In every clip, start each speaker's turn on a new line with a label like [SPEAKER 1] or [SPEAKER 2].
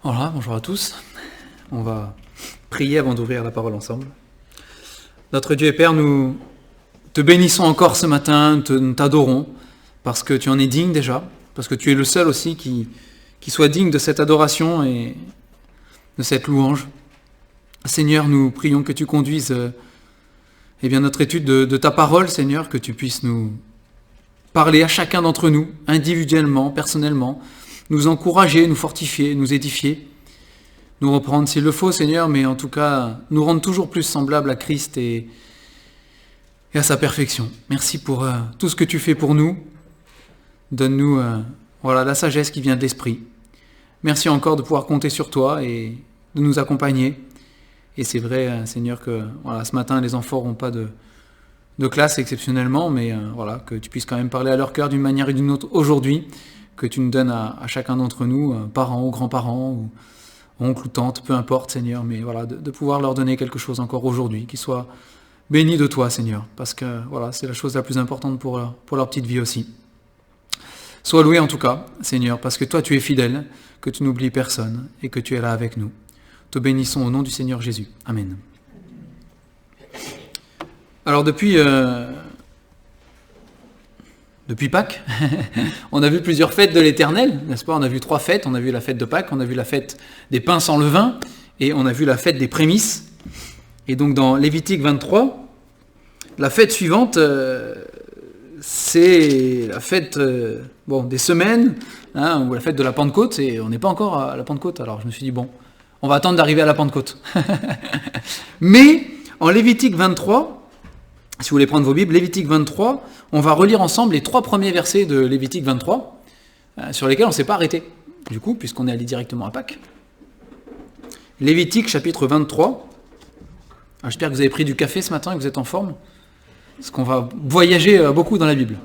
[SPEAKER 1] Voilà, bonjour à tous. On va prier avant d'ouvrir la parole ensemble. Notre Dieu et Père, nous te bénissons encore ce matin, nous t'adorons, parce que tu en es digne déjà, parce que tu es le seul aussi qui soit digne de cette adoration et de cette louange. Seigneur, nous prions que tu conduises notre étude de ta parole, Seigneur, que tu puisses nous parler à chacun d'entre nous, individuellement, personnellement, nous encourager, nous fortifier, nous édifier, nous reprendre s'il le faut, Seigneur, mais en tout cas, nous rendre toujours plus semblables à Christ et à sa perfection. Merci pour tout ce que tu fais pour nous. Donne-nous la sagesse qui vient de l'Esprit. Merci encore de pouvoir compter sur toi et de nous accompagner. Et c'est vrai, Seigneur, que ce matin, les enfants n'auront pas de classe exceptionnellement, mais que tu puisses quand même parler à leur cœur d'une manière et d'une autre aujourd'hui, que tu nous donnes à chacun d'entre nous, parents ou grands-parents, ou oncles ou tantes, peu importe, Seigneur, mais de pouvoir leur donner quelque chose encore aujourd'hui, qu'ils soient bénis de toi, Seigneur, parce que c'est la chose la plus importante pour leur petite vie aussi. Sois loué en tout cas, Seigneur, parce que toi tu es fidèle, que tu n'oublies personne et que tu es là avec nous. Te bénissons au nom du Seigneur Jésus. Amen. Alors depuis Pâques, on a vu plusieurs fêtes de l'Éternel, n'est-ce pas? On a vu 3 fêtes, on a vu la fête de Pâques, on a vu la fête des pains sans levain, et on a vu la fête des prémices. Et donc dans Lévitique 23, la fête suivante, c'est la fête des semaines, ou la fête de la Pentecôte, et on n'est pas encore à la Pentecôte, alors je me suis dit, on va attendre d'arriver à la Pentecôte. Mais en Lévitique 23, si vous voulez prendre vos Bibles, Lévitique 23, on va relire ensemble les 3 premiers versets de Lévitique 23, sur lesquels on ne s'est pas arrêté, du coup, puisqu'on est allé directement à Pâques. Lévitique chapitre 23. Alors, j'espère que vous avez pris du café ce matin et que vous êtes en forme, parce qu'on va voyager beaucoup dans la Bible.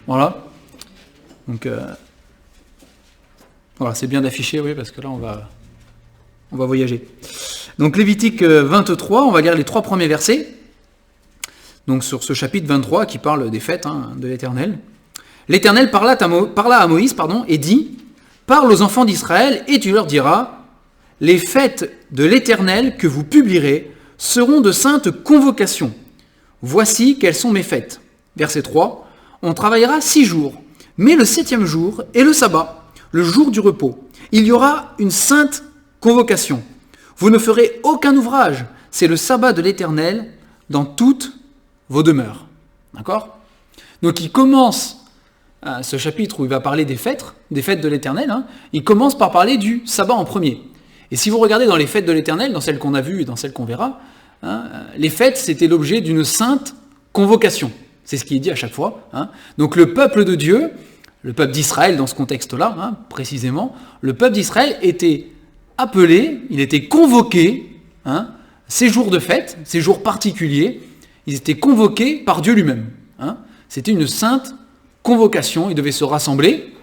[SPEAKER 1] Voilà. Donc, c'est bien d'afficher, oui, parce que là, on va voyager. Donc, Lévitique 23, on va lire les 3 premiers versets. Donc sur ce chapitre 23 qui parle des fêtes de l'Éternel. L'Éternel parla à Moïse et dit « Parle aux enfants d'Israël et tu leur diras « Les fêtes de l'Éternel que vous publierez seront de saintes convocations. Voici quelles sont mes fêtes. » Verset 3 « On travaillera 6 jours, mais le 7e jour est le sabbat, le jour du repos. Il y aura une sainte convocation. Vous ne ferez aucun ouvrage, c'est le sabbat de l'Éternel dans toutes vos demeures. » D'accord ? Donc il commence ce chapitre où il va parler des fêtes de l'Éternel, il commence par parler du sabbat en premier. Et si vous regardez dans les fêtes de l'Éternel, dans celles qu'on a vues et dans celles qu'on verra, les fêtes c'était l'objet d'une sainte convocation. C'est ce qui est dit à chaque fois. Donc le peuple de Dieu, le peuple d'Israël dans ce contexte-là, précisément, le peuple d'Israël était appelé, il était convoqué, ces jours de fête, ces jours particuliers, ils étaient convoqués par Dieu lui-même. C'était une sainte convocation, ils devaient se rassembler,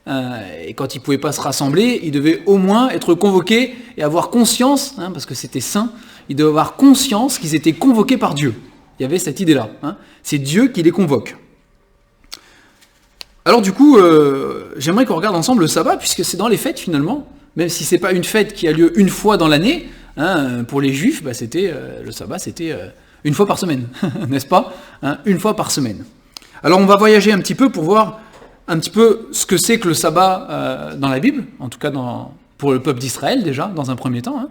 [SPEAKER 1] et quand ils ne pouvaient pas se rassembler, ils devaient au moins être convoqués et avoir conscience, parce que c'était saint, ils devaient avoir conscience qu'ils étaient convoqués par Dieu. Il y avait cette idée-là. C'est Dieu qui les convoque. Alors du coup, j'aimerais qu'on regarde ensemble le sabbat, puisque c'est dans les fêtes finalement, même si ce n'est pas une fête qui a lieu une fois dans l'année, pour les Juifs, le sabbat c'était une fois par semaine, n'est-ce pas ? Une fois par semaine. Alors on va voyager un petit peu pour voir un petit peu ce que c'est que le sabbat dans la Bible, en tout cas pour le peuple d'Israël déjà, dans un premier temps.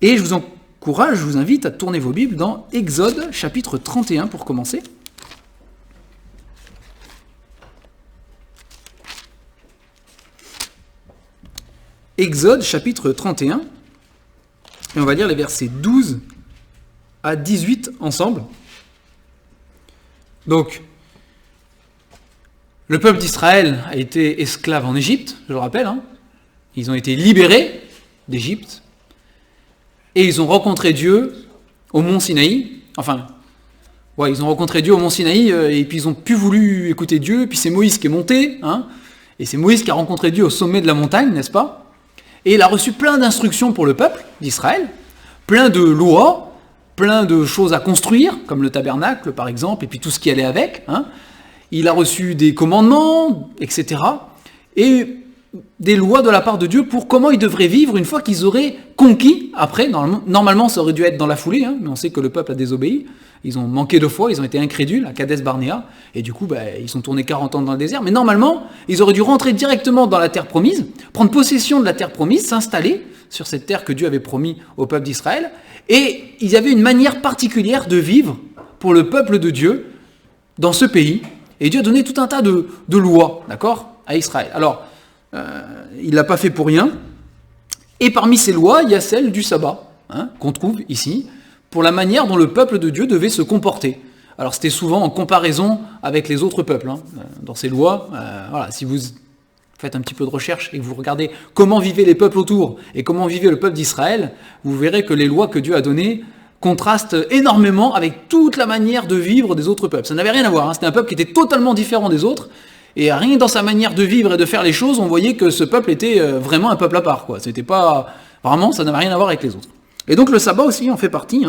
[SPEAKER 1] Et je vous invite à tourner vos Bibles dans Exode chapitre 31 pour commencer. Exode chapitre 31, et on va lire les versets 12 à 18 ensemble. Donc, le peuple d'Israël a été esclave en Égypte, je le rappelle. Ils ont été libérés d'Égypte, et ils ont rencontré Dieu au mont Sinaï. Ils ont rencontré Dieu au mont Sinaï, et puis ils ont plus voulu écouter Dieu, et puis c'est Moïse qui est monté, et c'est Moïse qui a rencontré Dieu au sommet de la montagne, n'est-ce pas ? Et il a reçu plein d'instructions pour le peuple d'Israël, plein de lois, plein de choses à construire, comme le tabernacle par exemple, et puis tout ce qui allait avec. Il a reçu des commandements, etc. Et des lois de la part de Dieu pour comment ils devraient vivre une fois qu'ils auraient conquis. Après, normalement ça aurait dû être dans la foulée, mais on sait que le peuple a désobéi. Ils ont manqué de foi, ils ont été incrédules à Kadès Barnéa, et du coup, ils sont tournés 40 ans dans le désert. Mais normalement, ils auraient dû rentrer directement dans la terre promise, prendre possession de la terre promise, s'installer sur cette terre que Dieu avait promis au peuple d'Israël. Et ils avaient une manière particulière de vivre pour le peuple de Dieu dans ce pays. Et Dieu a donné tout un tas de lois, d'accord, à Israël. Alors, il ne l'a pas fait pour rien. Et parmi ces lois, il y a celle du sabbat, qu'on trouve ici, pour la manière dont le peuple de Dieu devait se comporter. Alors c'était souvent en comparaison avec les autres peuples. Dans ces lois, voilà, si vous faites un petit peu de recherche et que vous regardez comment vivaient les peuples autour et comment vivait le peuple d'Israël, vous verrez que les lois que Dieu a données contrastent énormément avec toute la manière de vivre des autres peuples. Ça n'avait rien à voir, c'était un peuple qui était totalement différent des autres, et rien que dans sa manière de vivre et de faire les choses, on voyait que ce peuple était vraiment un peuple à part, quoi. C'était pas... Vraiment, ça n'avait rien à voir avec les autres. Et donc le sabbat aussi en fait partie,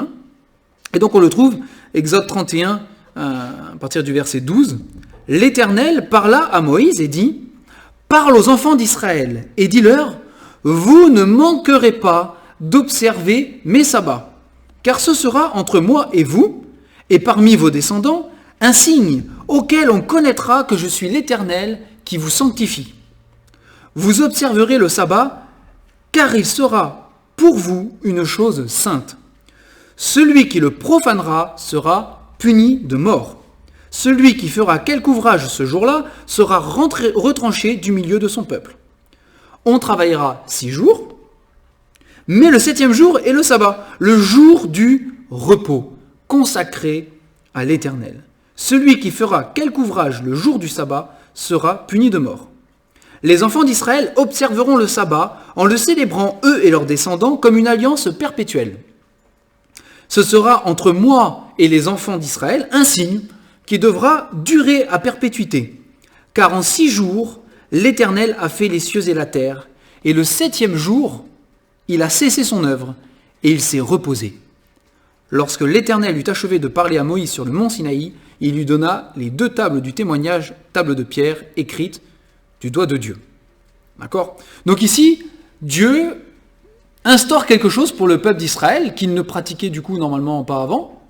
[SPEAKER 1] Et donc on le trouve, Exode 31, à partir du verset 12, « L'Éternel parla à Moïse et dit, « Parle aux enfants d'Israël et dis-leur, vous ne manquerez pas d'observer mes sabbats, car ce sera entre moi et vous, et parmi vos descendants, un signe auquel on connaîtra que je suis l'Éternel qui vous sanctifie. Vous observerez le sabbat, car il sera pour vous une chose sainte. Celui qui le profanera sera puni de mort. Celui qui fera quelque ouvrage ce jour-là sera retranché du milieu de son peuple. On travaillera 6 jours, mais le 7e jour est le sabbat, le jour du repos, consacré à l'Éternel. Celui qui fera quelque ouvrage le jour du sabbat sera puni de mort. Les enfants d'Israël observeront le sabbat en le célébrant eux et leurs descendants comme une alliance perpétuelle. Ce sera entre moi et les enfants d'Israël un signe qui devra durer à perpétuité. Car en 6 jours, l'Éternel a fait les cieux et la terre, et le 7e jour, il a cessé son œuvre, et il s'est reposé. Lorsque l'Éternel eut achevé de parler à Moïse sur le mont Sinaï, il lui donna les 2 tables du témoignage, tables de pierre, écrites du doigt de Dieu. D'accord ? Donc ici, Dieu instaure quelque chose pour le peuple d'Israël qu'il ne pratiquait du coup normalement pas avant.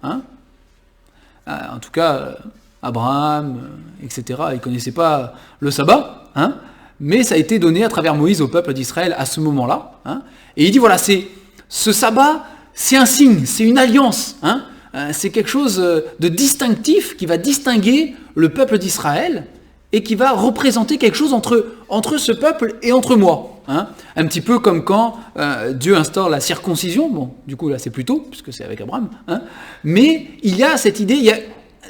[SPEAKER 1] En tout cas, Abraham, etc., ils ne connaissaient pas le sabbat, mais ça a été donné à travers Moïse au peuple d'Israël à ce moment-là. Et il dit, voilà, ce sabbat, c'est un signe, c'est une alliance, c'est quelque chose de distinctif qui va distinguer le peuple d'Israël et qui va représenter quelque chose entre ce peuple et entre moi. Un petit peu comme quand Dieu instaure la circoncision, bon, du coup là c'est plus tôt, puisque c'est avec Abraham, mais il y a cette idée, il y a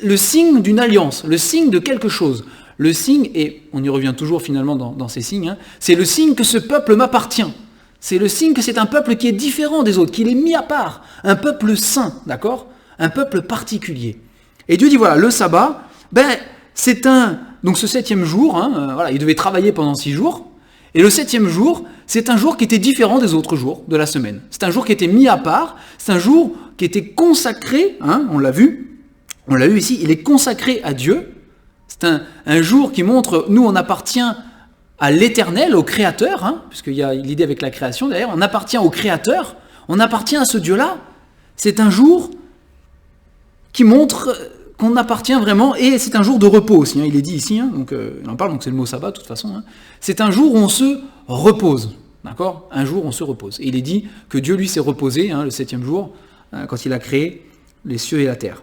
[SPEAKER 1] le signe d'une alliance, le signe de quelque chose. Le signe, et on y revient toujours finalement dans ces signes, c'est le signe que ce peuple m'appartient. C'est le signe que c'est un peuple qui est différent des autres, qu'il est mis à part, un peuple saint, d'accord ? Un peuple particulier. Et Dieu dit, voilà, le sabbat, c'est donc ce 7e jour, voilà, il devait travailler pendant 6 jours, et le 7e jour, c'est un jour qui était différent des autres jours de la semaine. C'est un jour qui était mis à part, c'est un jour qui était consacré, on l'a vu ici, il est consacré à Dieu. C'est un jour qui montre, nous on appartient à l'Éternel, au Créateur, puisqu'il y a l'idée avec la création d'ailleurs, on appartient au Créateur, on appartient à ce Dieu-là. C'est un jour qui montre qu'on appartient vraiment, et c'est un jour de repos aussi, il est dit ici, donc il en parle, donc c'est le mot sabbat de toute façon. C'est un jour où on se repose, d'accord ? Un jour où on se repose. Et il est dit que Dieu lui s'est reposé, le 7e jour, quand il a créé les cieux et la terre.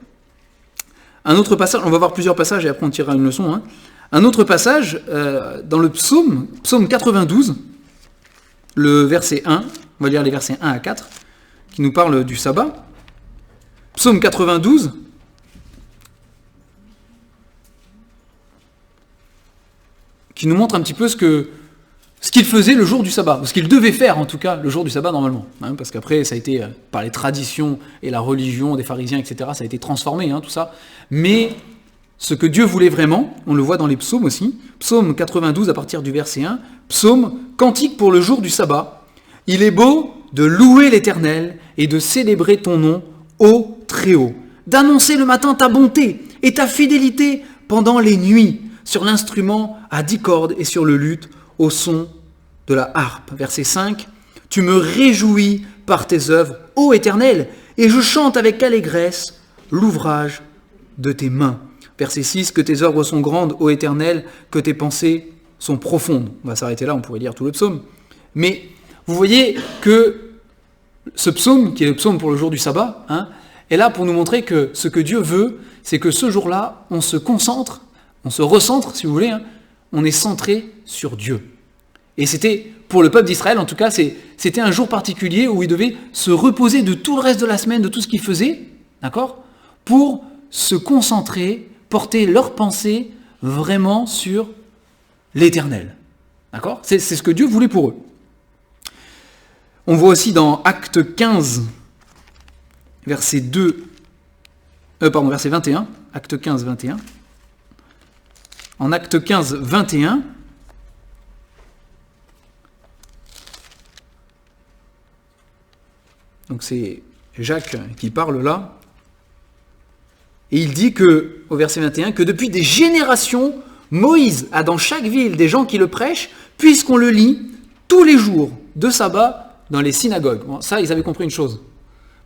[SPEAKER 1] Un autre passage, on va voir plusieurs passages et après on tirera une leçon. Un autre passage dans le psaume 92, le verset 1, on va lire les versets 1 à 4, qui nous parle du sabbat. Psaume 92, qui nous montre un petit peu ce qu'il faisait le jour du sabbat, ou ce qu'il devait faire en tout cas le jour du sabbat normalement, parce qu'après ça a été, par les traditions et la religion des pharisiens, etc., ça a été transformé, tout ça, mais ce que Dieu voulait vraiment, on le voit dans les psaumes aussi, psaume 92 à partir du verset 1, psaume, cantique pour le jour du sabbat, il est beau de louer l'Éternel et de célébrer ton nom, ô Très-Haut, d'annoncer le matin ta bonté et ta fidélité pendant les nuits, sur l'instrument à 10 cordes et sur le luth au son de la harpe. Verset 5, « Tu me réjouis par tes œuvres, ô Éternel, et je chante avec allégresse l'ouvrage de tes mains. » Verset 6, « Que tes œuvres sont grandes, ô Éternel, que tes pensées sont profondes. » On va s'arrêter là, on pourrait lire tout le psaume. Mais vous voyez que ce psaume, qui est le psaume pour le jour du sabbat, est là pour nous montrer que ce que Dieu veut, c'est que ce jour-là, on se concentre, on se recentre, si vous voulez, on est centré sur Dieu. Et c'était, pour le peuple d'Israël, en tout cas, c'était un jour particulier où ils devaient se reposer de tout le reste de la semaine, de tout ce qu'ils faisaient, d'accord, pour se concentrer, porter leurs pensées vraiment sur l'Éternel. D'accord ? C'est ce que Dieu voulait pour eux. On voit aussi dans Acte 15, verset 21, Acte 15, 21. En Acte 15, 21, donc c'est Jacques qui parle là, et il dit que, au verset 21, que depuis des générations, Moïse a dans chaque ville des gens qui le prêchent, puisqu'on le lit tous les jours de sabbat dans les synagogues. Bon, ça, ils avaient compris une chose.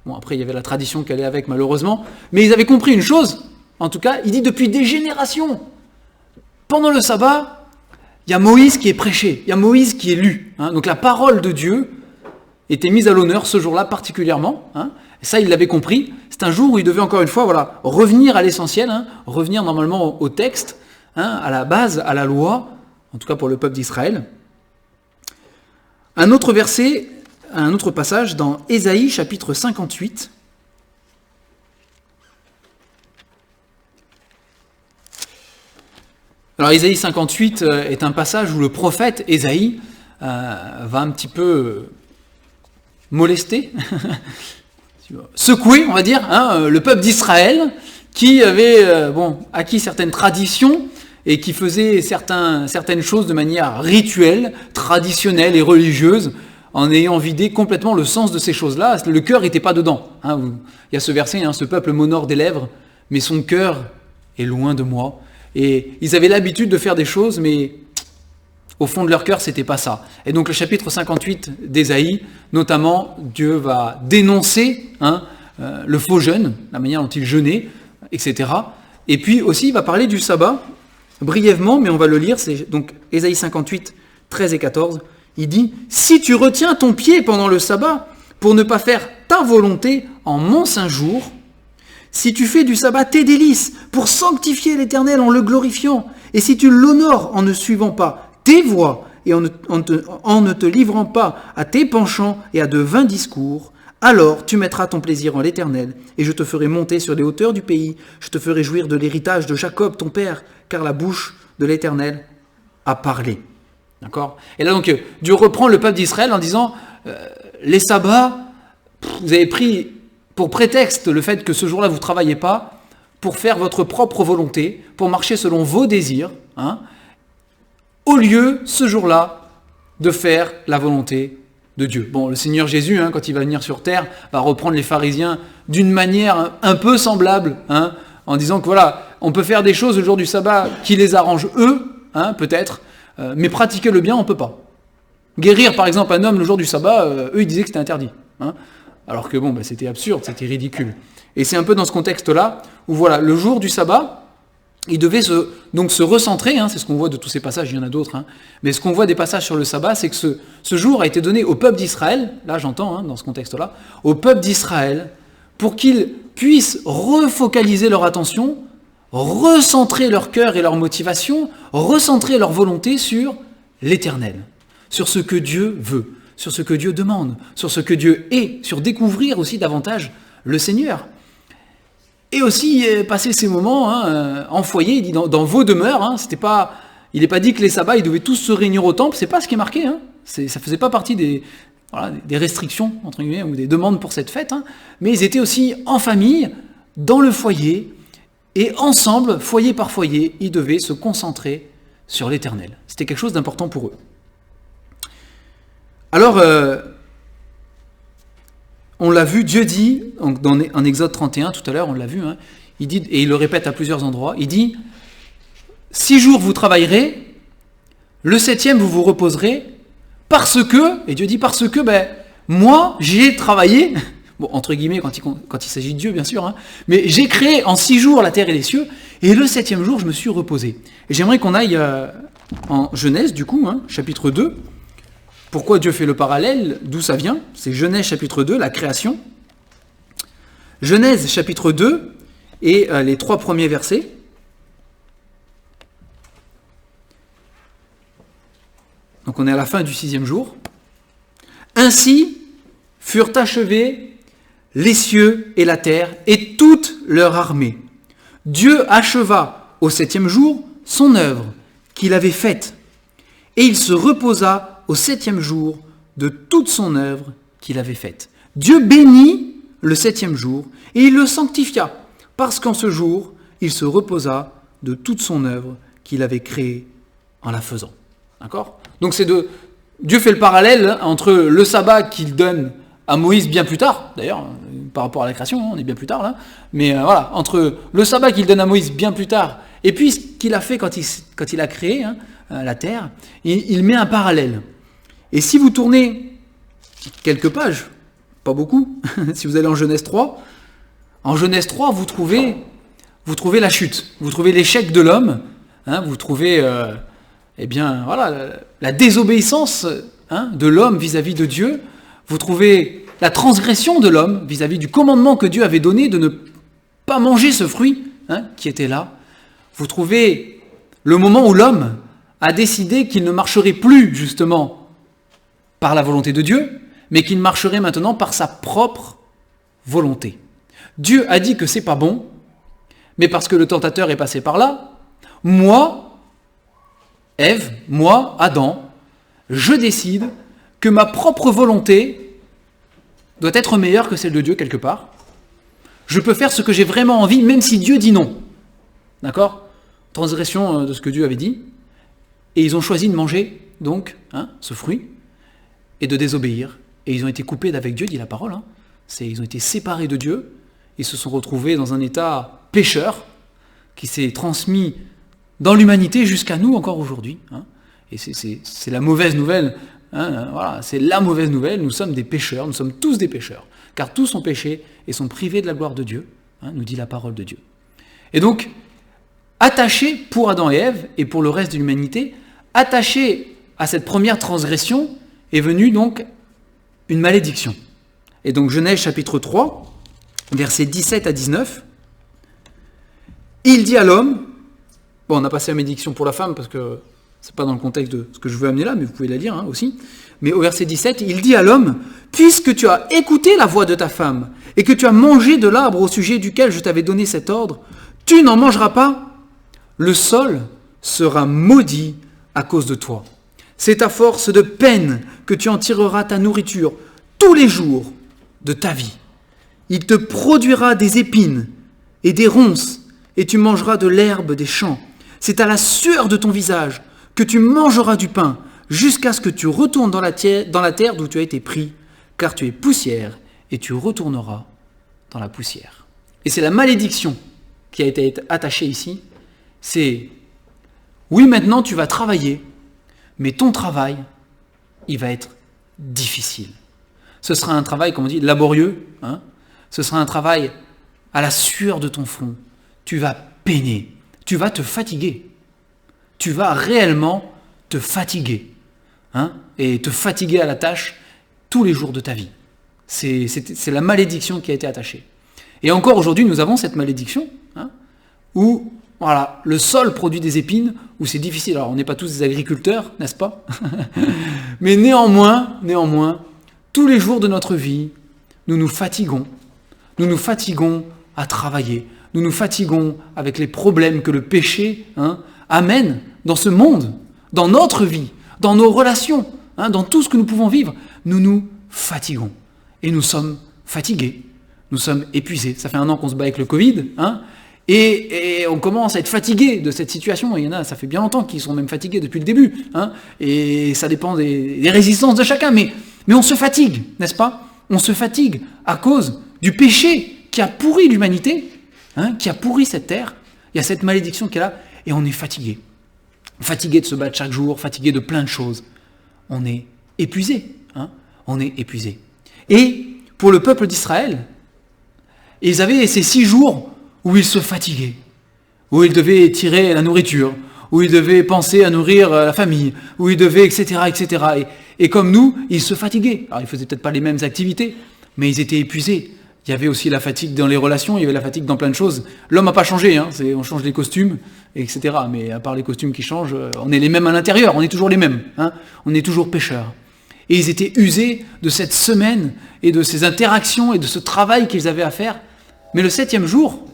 [SPEAKER 1] Bon, après, il y avait la tradition qui allait avec, malheureusement, mais ils avaient compris une chose, en tout cas, il dit depuis des générations. Pendant le sabbat, il y a Moïse qui est prêché, il y a Moïse qui est lu. Donc la parole de Dieu était mise à l'honneur ce jour-là particulièrement. Et ça, il l'avait compris. C'est un jour où il devait encore une fois revenir à l'essentiel, revenir normalement au texte, à la base, à la loi, en tout cas pour le peuple d'Israël. Un autre verset, un autre passage dans Ésaïe chapitre 58. Alors Ésaïe 58 est un passage où le prophète Ésaïe va un petit peu molester, secouer, on va dire, le peuple d'Israël qui avait acquis certaines traditions et qui faisait certaines choses de manière rituelle, traditionnelle et religieuse, en ayant vidé complètement le sens de ces choses-là. Le cœur n'était pas dedans. Il y a ce verset, ce peuple m'honore des lèvres, mais son cœur est loin de moi. Et ils avaient l'habitude de faire des choses, mais au fond de leur cœur, c'était pas ça. Et donc le chapitre 58 d'Ésaïe, notamment, Dieu va dénoncer le faux jeûne, la manière dont il jeûnait, etc. Et puis aussi, il va parler du sabbat, brièvement, mais on va le lire, c'est donc Ésaïe 58, 13 et 14. Il dit « Si tu retiens ton pied pendant le sabbat, pour ne pas faire ta volonté en mon saint jour, si tu fais du sabbat tes délices, pour sanctifier l'Éternel en le glorifiant, et si tu l'honores en ne suivant pas tes voies, et en ne te livrant pas à tes penchants et à de vains discours, alors tu mettras ton plaisir en l'Éternel, et je te ferai monter sur les hauteurs du pays, je te ferai jouir de l'héritage de Jacob ton père, car la bouche de l'Éternel a parlé. » D'accord ? Et là donc, Dieu reprend le peuple d'Israël en disant, les sabbats, vous avez pris pour prétexte le fait que ce jour-là vous ne travaillez pas, pour faire votre propre volonté, pour marcher selon vos désirs, au lieu, ce jour-là, de faire la volonté de Dieu. Bon, le Seigneur Jésus, quand il va venir sur terre, va reprendre les pharisiens d'une manière un peu semblable, en disant que voilà, on peut faire des choses le jour du sabbat qui les arrangent eux, peut-être, mais pratiquer le bien, on ne peut pas. Guérir, par exemple, un homme le jour du sabbat, eux, ils disaient que c'était interdit. Alors que c'était absurde, c'était ridicule. Et c'est un peu dans ce contexte-là, où voilà, le jour du sabbat, il devait se recentrer, c'est ce qu'on voit de tous ces passages, il y en a d'autres, mais ce qu'on voit des passages sur le sabbat, c'est que ce jour a été donné au peuple d'Israël, là j'entends, dans ce contexte-là, au peuple d'Israël, pour qu'ils puissent refocaliser leur attention, recentrer leur cœur et leur motivation, recentrer leur volonté sur l'Éternel, sur ce que Dieu veut, sur ce que Dieu demande, sur ce que Dieu est, sur découvrir aussi davantage le Seigneur. Et aussi passer ces moments en foyer, il dit dans vos demeures, il n'est pas dit que les sabbats, ils devaient tous se réunir au temple, c'est pas ce qui est marqué, ça ne faisait pas partie des restrictions, entre guillemets, ou des demandes pour cette fête, mais ils étaient aussi en famille, dans le foyer, et ensemble, foyer par foyer, ils devaient se concentrer sur l'Éternel. C'était quelque chose d'important pour eux. Alors, on l'a vu, Dieu dit, en Exode 31, tout à l'heure, on l'a vu, il dit, et il le répète à plusieurs endroits, il dit, 6 jours vous travaillerez, le 7e vous vous reposerez, parce que, et Dieu dit parce que, moi, j'ai travaillé, bon, entre guillemets, quand il s'agit de Dieu, bien sûr, mais j'ai créé en 6 jours la terre et les cieux, et le 7e jour, je me suis reposé. Et j'aimerais qu'on aille en Genèse, du coup, chapitre 2. Pourquoi Dieu fait le parallèle? D'où ça vient? C'est Genèse chapitre 2, la création. Genèse chapitre 2, et les 3 premiers versets. Donc on est à la fin du 6e jour. Ainsi furent achevés les cieux et la terre et toute leur armée. Dieu acheva au 7e jour son œuvre qu'il avait faite, et il se reposa au 7e jour de toute son œuvre qu'il avait faite. Dieu bénit le 7e jour et il le sanctifia, parce qu'en ce jour, il se reposa de toute son œuvre qu'il avait créée en la faisant. D'accord ? Donc Dieu fait le parallèle entre le sabbat qu'il donne à Moïse bien plus tard, d'ailleurs, par rapport à la création, on est bien plus tard là, mais voilà, entre le sabbat qu'il donne à Moïse bien plus tard, et puis ce qu'il a fait quand il a créé la terre, il met un parallèle. Et si vous tournez quelques pages, pas beaucoup, si vous allez en Genèse 3, vous trouvez la chute, vous trouvez l'échec de l'homme, vous trouvez la désobéissance de l'homme vis-à-vis de Dieu, vous trouvez la transgression de l'homme vis-à-vis du commandement que Dieu avait donné de ne pas manger ce fruit qui était là. Vous trouvez le moment où l'homme a décidé qu'il ne marcherait plus justement par la volonté de Dieu, mais qu'il marcherait maintenant par sa propre volonté. Dieu a dit que c'est pas bon, mais parce que le tentateur est passé par là, moi, Ève, moi, Adam, je décide que ma propre volonté doit être meilleure que celle de Dieu quelque part. Je peux faire ce que j'ai vraiment envie, même si Dieu dit non. D'accord ? Transgression de ce que Dieu avait dit. Et ils ont choisi de manger, donc, ce fruit, et de désobéir. Et ils ont été coupés d'avec Dieu, dit la parole. Ils ont été séparés de Dieu. Ils se sont retrouvés dans un état pécheur qui s'est transmis dans l'humanité jusqu'à nous encore aujourd'hui. Et c'est la mauvaise nouvelle. C'est la mauvaise nouvelle. Nous sommes des pécheurs, nous sommes tous des pécheurs. Car tous ont péché et sont privés de la gloire de Dieu, nous dit la parole de Dieu. Et donc, attachés pour Adam et Ève et pour le reste de l'humanité, attachés à cette première transgression, est venue donc une malédiction. Et donc Genèse chapitre 3, versets 17 à 19, il dit à l'homme, on a passé la malédiction pour la femme parce que c'est pas dans le contexte de ce que je veux amener là, mais vous pouvez la lire aussi, mais au verset 17, il dit à l'homme, puisque tu as écouté la voix de ta femme et que tu as mangé de l'arbre au sujet duquel je t'avais donné cet ordre, tu n'en mangeras pas, le sol sera maudit à cause de toi. C'est à force de peine que tu en tireras ta nourriture tous les jours de ta vie. Il te produira des épines et des ronces, et tu mangeras de l'herbe des champs. C'est à la sueur de ton visage que tu mangeras du pain, jusqu'à ce que tu retournes dans la terre d'où tu as été pris, car tu es poussière, et tu retourneras dans la poussière. Et c'est la malédiction qui a été attachée ici. C'est, oui, maintenant tu vas travailler, mais ton travail, il va être difficile. Ce sera un travail, comme on dit, laborieux. Ce sera un travail à la sueur de ton front. Tu vas peiner. Tu vas te fatiguer. Tu vas réellement te fatiguer. Et te fatiguer à la tâche tous les jours de ta vie. C'est la malédiction qui a été attachée. Et encore aujourd'hui, nous avons cette malédiction, où voilà, le sol produit des épines, où c'est difficile. Alors, on n'est pas tous des agriculteurs, n'est-ce pas? Mais néanmoins, tous les jours de notre vie, nous nous fatiguons. Nous nous fatiguons à travailler. Nous nous fatiguons avec les problèmes que le péché amène dans ce monde, dans notre vie, dans nos relations, dans tout ce que nous pouvons vivre. Nous nous fatiguons. Et nous sommes fatigués. Nous sommes épuisés. Ça fait 1 an qu'on se bat avec le Covid, et on commence à être fatigué de cette situation. Et il y en a, ça fait bien longtemps qu'ils sont même fatigués depuis le début. Et ça dépend des résistances de chacun. Mais on se fatigue, n'est-ce pas? On se fatigue à cause du péché qui a pourri l'humanité, qui a pourri cette terre. Il y a cette malédiction qui est là, et on est fatigué. Fatigué de se battre chaque jour, fatigué de plein de choses. On est épuisé. Hein, on est épuisé. Et pour le peuple d'Israël, ils avaient ces 6 jours où ils se fatiguaient, où ils devaient tirer la nourriture, où ils devaient penser à nourrir la famille, où ils devaient, etc., etc. Et comme nous, ils se fatiguaient. Alors, ils ne faisaient peut-être pas les mêmes activités, mais ils étaient épuisés. Il y avait aussi la fatigue dans les relations, il y avait la fatigue dans plein de choses. L'homme n'a pas changé, hein, on change les costumes, etc. Mais à part les costumes qui changent, on est les mêmes à l'intérieur, on est toujours les mêmes. Hein, on est toujours pécheurs. Et ils étaient usés de cette semaine et de ces interactions et de ce travail qu'ils avaient à faire. Mais le septième jour,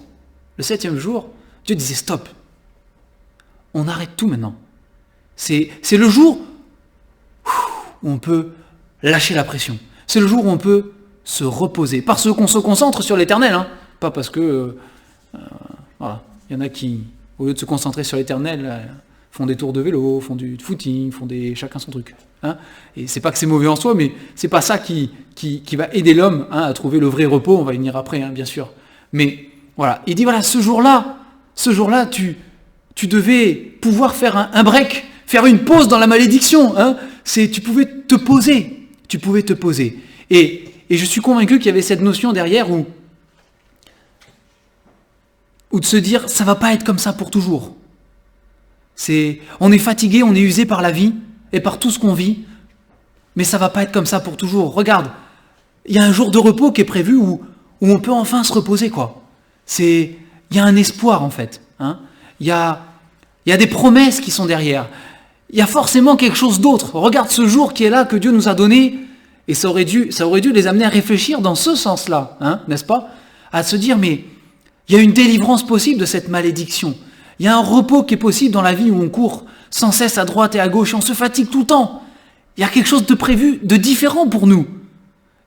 [SPEAKER 1] Dieu disait stop. On arrête tout maintenant. C'est le jour où on peut lâcher la pression. C'est le jour où on peut se reposer. Parce qu'on se concentre sur l'éternel, hein. Pas parce que... voilà. Il y en a qui, au lieu de se concentrer sur l'éternel, font des tours de vélo, font du footing, chacun son truc. Hein. Et c'est pas que c'est mauvais en soi, mais c'est pas ça qui va aider l'homme, hein, à trouver le vrai repos. On va y venir après, hein, bien sûr. Mais voilà, il dit voilà, ce jour-là, tu devais pouvoir faire un break, faire une pause dans la malédiction. Hein. Tu pouvais te poser. Et je suis convaincu qu'il y avait cette notion derrière où de se dire, ça va pas être comme ça pour toujours. On est fatigué, on est usé par la vie et par tout ce qu'on vit, mais ça va pas être comme ça pour toujours. Regarde, il y a un jour de repos qui est prévu où on peut enfin se reposer, quoi. Il y a un espoir, en fait. Hein. Il y a des promesses qui sont derrière. Il y a forcément quelque chose d'autre. Regarde ce jour qui est là, que Dieu nous a donné, et ça aurait dû les amener à réfléchir dans ce sens-là, hein, n'est-ce pas? À se dire, mais il y a une délivrance possible de cette malédiction. Il y a un repos qui est possible dans la vie où on court sans cesse à droite et à gauche, et on se fatigue tout le temps. Il y a quelque chose de prévu, de différent pour nous.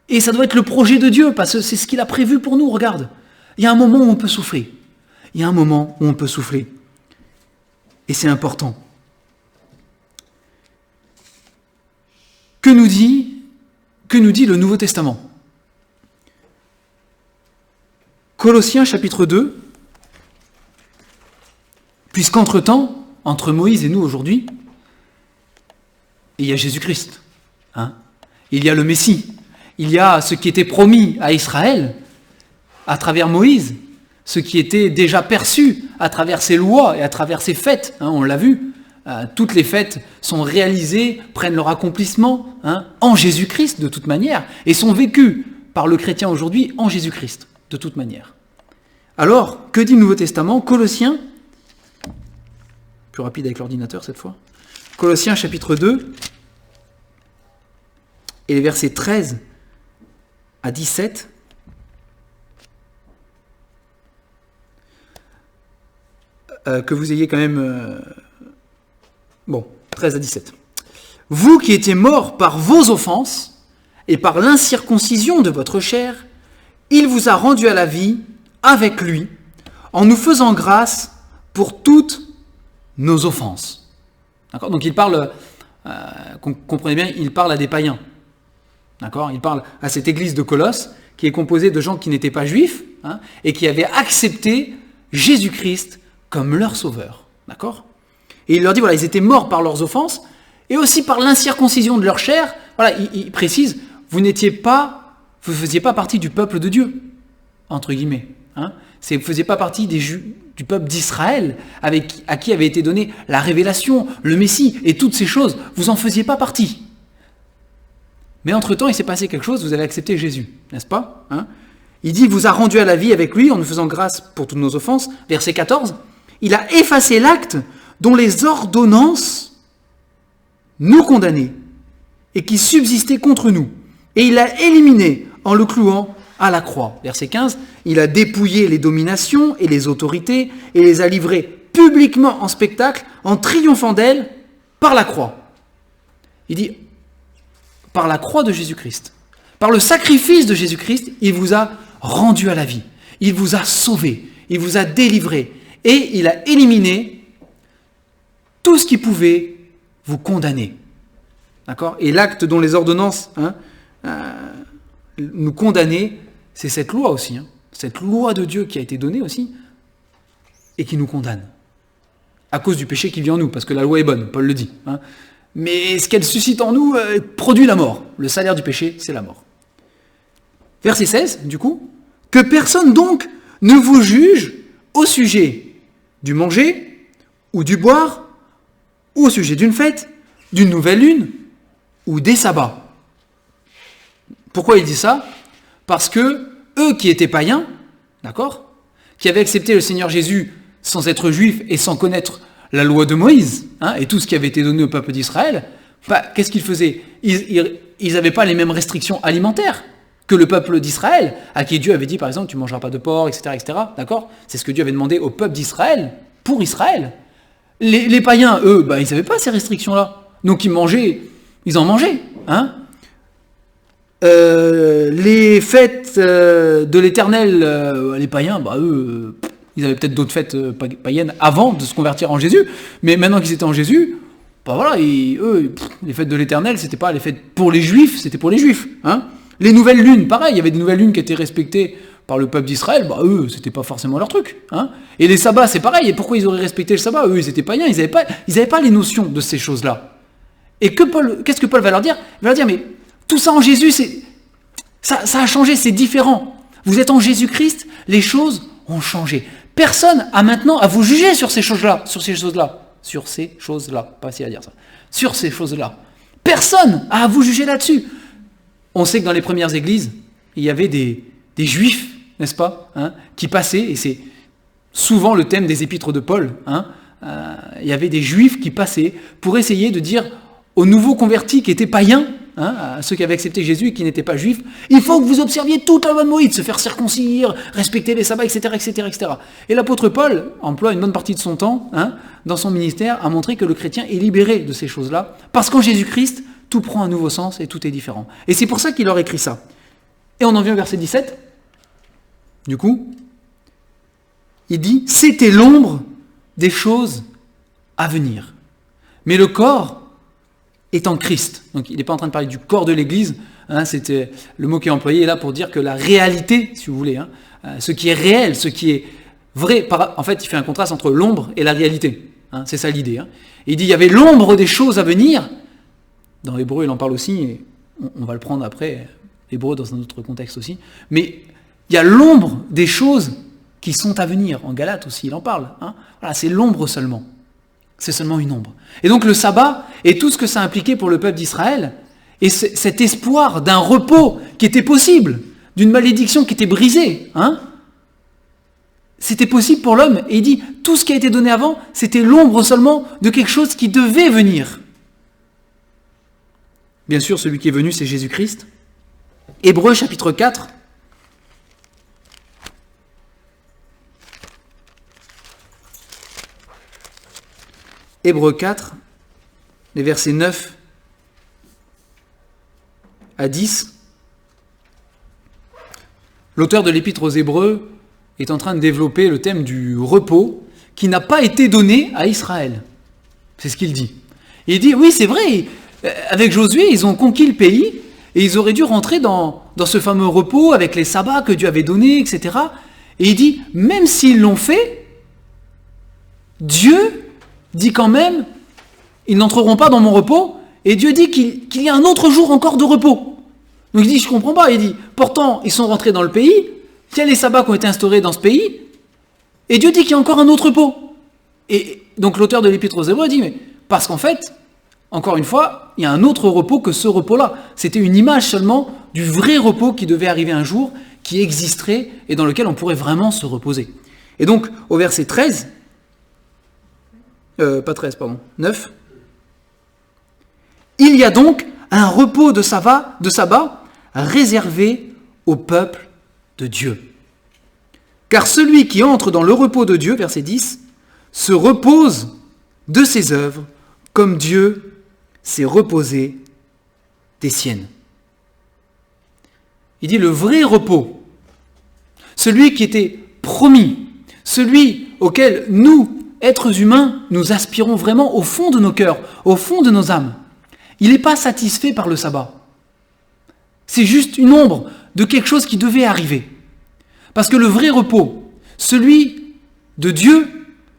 [SPEAKER 1] Et ça doit être le projet de Dieu, parce que c'est ce qu'il a prévu pour nous, regarde. Il y a un moment où on peut souffler. Et c'est important. Que nous dit le Nouveau Testament? Colossiens chapitre 2. Puisqu'entre-temps, entre Moïse et nous aujourd'hui, il y a Jésus-Christ. Hein, il y a le Messie. Il y a ce qui était promis à Israël à travers Moïse, ce qui était déjà perçu à travers ses lois et à travers ses fêtes. Hein, on l'a vu. Toutes les fêtes sont réalisées, prennent leur accomplissement, hein, en Jésus-Christ de toute manière, et sont vécues par le chrétien aujourd'hui en Jésus-Christ de toute manière. Alors, que dit le Nouveau Testament? Colossiens, plus rapide avec l'ordinateur cette fois, Colossiens chapitre 2, et les versets 13 à 17. Que vous ayez quand même... 13 à 17. Vous qui étiez morts par vos offenses et par l'incirconcision de votre chair, il vous a rendu à la vie avec lui, en nous faisant grâce pour toutes nos offenses. D'accord ? Donc il parle, comprenez bien, il parle à des païens. D'accord ? Il parle à cette église de Colosse, qui est composée de gens qui n'étaient pas juifs, hein, et qui avaient accepté Jésus-Christ comme leur sauveur. D'accord ? Et il leur dit, voilà, ils étaient morts par leurs offenses, et aussi par l'incirconcision de leur chair. Voilà, il précise, vous ne faisiez pas partie du peuple de Dieu, entre guillemets. Hein. Vous ne faisiez pas partie du peuple d'Israël, à qui avait été donnée la révélation, le Messie, et toutes ces choses. Vous n'en faisiez pas partie. Mais entre-temps, il s'est passé quelque chose, vous avez accepté Jésus, n'est-ce pas, hein? Il dit, vous a rendu à la vie avec lui, en nous faisant grâce pour toutes nos offenses. Verset 14, il a effacé l'acte dont les ordonnances nous condamnaient et qui subsistait contre nous. Et il l'a éliminé en le clouant à la croix. Verset 15, il a dépouillé les dominations et les autorités et les a livrées publiquement en spectacle en triomphant d'elles par la croix. Il dit, par la croix de Jésus-Christ, par le sacrifice de Jésus-Christ, il vous a rendu à la vie, il vous a sauvé, il vous a délivré et il a éliminé tout ce qui pouvait vous condamner. D'accord ? Et l'acte dont les ordonnances nous condamnaient, c'est cette loi aussi. Hein, cette loi de Dieu qui a été donnée aussi et qui nous condamne. À cause du péché qui vit en nous, parce que la loi est bonne, Paul le dit. Hein, mais ce qu'elle suscite en nous produit la mort. Le salaire du péché, c'est la mort. Verset 16, du coup. Que personne donc ne vous juge au sujet du manger ou du boire, ou au sujet d'une fête, d'une nouvelle lune, ou des sabbats. Pourquoi il dit ça? Parce que eux qui étaient païens, d'accord, qui avaient accepté le Seigneur Jésus sans être juifs et sans connaître la loi de Moïse, et tout ce qui avait été donné au peuple d'Israël, qu'est-ce qu'ils faisaient? Ils n'avaient pas les mêmes restrictions alimentaires que le peuple d'Israël, à qui Dieu avait dit, par exemple, tu ne mangeras pas de porc, etc., etc., d'accord? C'est ce que Dieu avait demandé au peuple d'Israël, pour Israël. Les païens, eux, ils n'avaient pas ces restrictions-là. Donc ils en mangeaient. Les fêtes de l'Éternel, les païens, eux, ils avaient peut-être d'autres fêtes païennes avant de se convertir en Jésus, mais maintenant qu'ils étaient en Jésus, eux, les fêtes de l'Éternel, c'était pas les fêtes pour les Juifs, c'était pour les Juifs. Les nouvelles lunes, pareil, il y avait des nouvelles lunes qui étaient respectées par le peuple d'Israël, eux, c'était pas forcément leur truc. Et les sabbats, c'est pareil, et pourquoi ils auraient respecté le sabbat? Eux, ils étaient païens, ils n'avaient pas les notions de ces choses-là. Et qu'est-ce que Paul va leur dire? Il va leur dire, mais tout ça en Jésus, ça a changé, c'est différent. Vous êtes en Jésus-Christ, les choses ont changé. Personne a maintenant à vous juger sur ces choses-là, pas facile à dire ça, sur ces choses-là. Personne a à vous juger là-dessus. On sait que dans les premières églises, il y avait des juifs, n'est-ce pas, qui passaient, et c'est souvent le thème des épîtres de Paul, il y avait des juifs qui passaient pour essayer de dire aux nouveaux convertis qui étaient païens, à ceux qui avaient accepté Jésus et qui n'étaient pas juifs, il faut que vous observiez toute la loi de Moïse, se faire circoncire, respecter les sabbats, etc., etc., etc. Et l'apôtre Paul emploie une bonne partie de son temps, dans son ministère, à montrer que le chrétien est libéré de ces choses-là, parce qu'en Jésus-Christ, tout prend un nouveau sens et tout est différent. Et c'est pour ça qu'il leur écrit ça. Et on en vient au verset 17. Du coup, il dit « C'était l'ombre des choses à venir. Mais le corps est en Christ. » Donc il n'est pas en train de parler du corps de l'Église. C'était le mot qui est employé là pour dire que la réalité, si vous voulez, ce qui est réel, ce qui est vrai, en fait il fait un contraste entre l'ombre et la réalité. C'est ça l'idée. Et il dit « Il y avait l'ombre des choses à venir. » Dans l'hébreu, il en parle aussi, et on va le prendre après, l'hébreu dans un autre contexte aussi. Mais il y a l'ombre des choses qui sont à venir. En Galates aussi, il en parle. Voilà, c'est l'ombre seulement. C'est seulement une ombre. Et donc le sabbat, et tout ce que ça impliquait pour le peuple d'Israël, et cet espoir d'un repos qui était possible, d'une malédiction qui était brisée, c'était possible pour l'homme. Et il dit, tout ce qui a été donné avant, c'était l'ombre seulement de quelque chose qui devait venir. Bien sûr, celui qui est venu, c'est Jésus-Christ. Hébreux chapitre 4. Hébreux 4, les versets 9 à 10. L'auteur de l'épître aux Hébreux est en train de développer le thème du repos qui n'a pas été donné à Israël. C'est ce qu'il dit. Il dit, oui, c'est vrai, avec Josué, ils ont conquis le pays et ils auraient dû rentrer dans ce fameux repos avec les sabbats que Dieu avait donnés, etc. Et il dit, même s'ils l'ont fait, Dieu dit quand même, ils n'entreront pas dans mon repos, et Dieu dit qu'il y a un autre jour encore de repos. Donc il dit, je ne comprends pas, il dit, pourtant ils sont rentrés dans le pays, il y a les sabbats qui ont été instaurés dans ce pays, et Dieu dit qu'il y a encore un autre repos. Et donc l'auteur de l'Épître aux Hébreux dit, mais parce qu'en fait, encore une fois, il y a un autre repos que ce repos-là. C'était une image seulement du vrai repos qui devait arriver un jour, qui existerait et dans lequel on pourrait vraiment se reposer. Et donc, au verset 13, 9, il y a donc un repos de sabbat réservé au peuple de Dieu. Car celui qui entre dans le repos de Dieu, verset 10, se repose de ses œuvres comme Dieu s'est reposé des siennes. Il dit le vrai repos, celui qui était promis, celui auquel nous, êtres humains, nous aspirons vraiment au fond de nos cœurs, au fond de nos âmes. Il n'est pas satisfait par le sabbat. C'est juste une ombre de quelque chose qui devait arriver. Parce que le vrai repos, celui de Dieu,